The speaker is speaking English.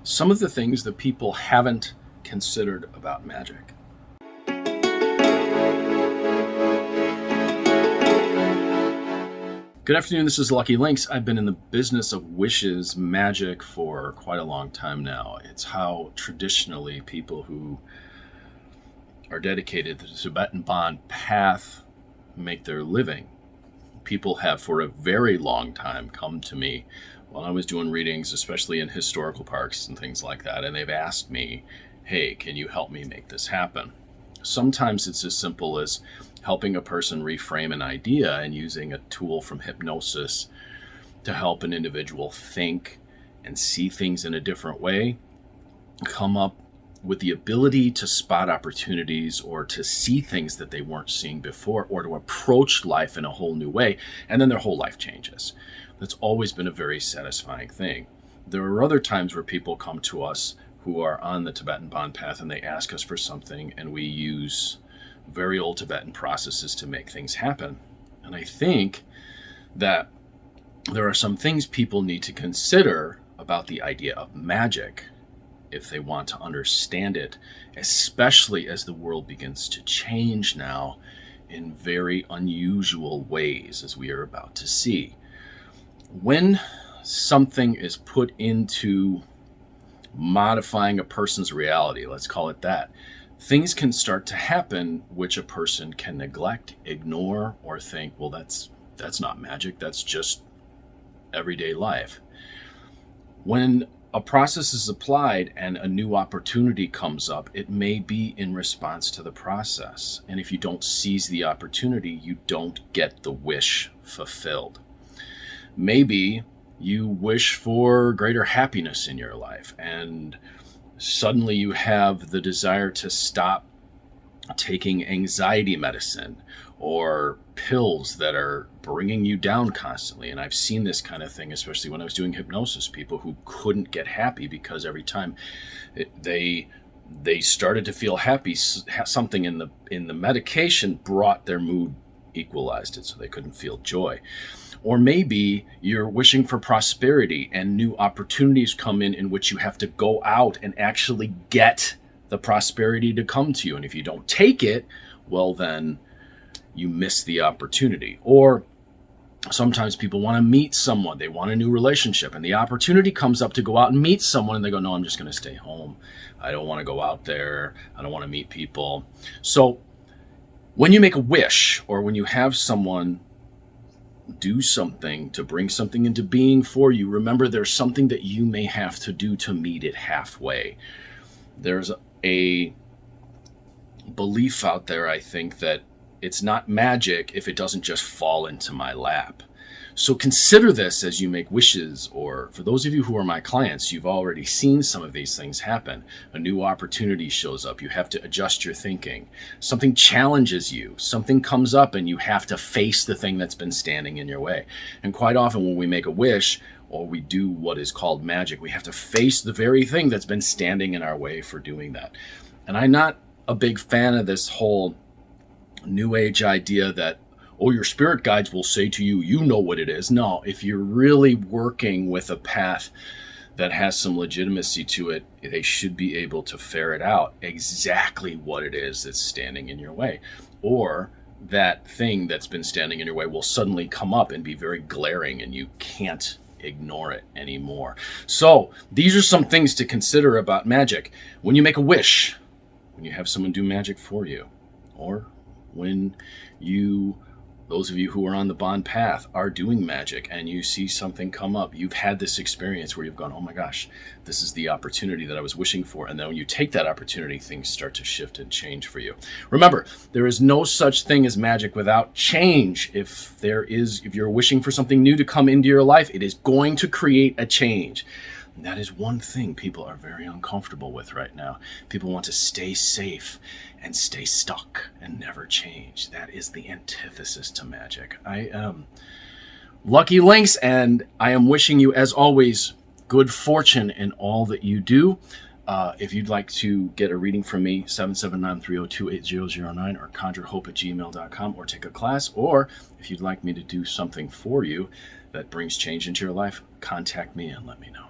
some of the things that people haven't considered about magic. Good afternoon, this is Lucky Links. I've been in the business of wishes magic for quite a long time now. It's how traditionally people who are dedicated to the Tibetan Bond path make their living. People have for a very long time come to me while I was doing readings, especially in historical parks and things like that, and they've asked me, hey, can you help me make this happen? Sometimes it's as simple as helping a person reframe an idea and using a tool from hypnosis to help an individual think and see things in a different way, come up with the ability to spot opportunities or to see things that they weren't seeing before, or to approach life in a whole new way, and then their whole life changes. That's always been a very satisfying thing. There are other times where people come to us who are on the Tibetan Bond path and they ask us for something, and we use very old Tibetan processes to make things happen. And I think that there are some things people need to consider about the idea of magic if they want to understand it, especially as the world begins to change now in very unusual ways, as we are about to see. When something is put into modifying a person's reality, let's call it that, things can start to happen which a person can neglect, ignore, or think, well, that's not magic, that's just everyday life. When a process is applied and a new opportunity comes up, it may be in response to the process. And if you don't seize the opportunity, you don't get the wish fulfilled. Maybe you wish for greater happiness in your life, and suddenly you have the desire to stop taking anxiety medicine or pills that are bringing you down constantly. And I've seen this kind of thing, especially when I was doing hypnosis, people who couldn't get happy because every time they started to feel happy, something in the medication brought their mood, equalized it, so they couldn't feel joy. Or maybe you're wishing for prosperity and new opportunities come in which you have to go out and actually get the prosperity to come to you. And if you don't take it, well, then you miss the opportunity. Or sometimes people want to meet someone, they want a new relationship, and the opportunity comes up to go out and meet someone, and they go, no, I'm just going to stay home. I don't want to go out there. I don't want to meet people. So when you make a wish, or when you have someone do something to bring something into being for you, remember there's something that you may have to do to meet it halfway. There's a belief out there, I think, that it's not magic if it doesn't just fall into my lap. So consider this as you make wishes, or for those of you who are my clients, you've already seen some of these things happen. A new opportunity shows up. You have to adjust your thinking. Something challenges you. Something comes up and you have to face the thing that's been standing in your way. And quite often when we make a wish, or we do what is called magic, we have to face the very thing that's been standing in our way for doing that. And I'm not a big fan of this whole New Age idea that, oh, your spirit guides will say to you, you know what it is. No, if you're really working with a path that has some legitimacy to it, they should be able to ferret out exactly what it is that's standing in your way. Or that thing that's been standing in your way will suddenly come up and be very glaring, and you can't ignore it anymore. So these are some things to consider about magic. When you make a wish, when you have someone do magic for you, or when those of you who are on the Bond path are doing magic and you see something come up, you've had this experience where you've gone, oh my gosh, this is the opportunity that I was wishing for. And then when you take that opportunity, things start to shift and change for you. Remember, there is no such thing as magic without change. If you're wishing for something new to come into your life, it is going to create a change. And that is one thing people are very uncomfortable with right now. People want to stay safe and stay stuck and never change. That is the antithesis to magic. I am Lucky Links, and I am wishing you, as always, good fortune in all that you do. If you'd like to get a reading from me, 779-302-8009 or conjurehope@gmail.com, or take a class, or if you'd like me to do something for you that brings change into your life, contact me and let me know.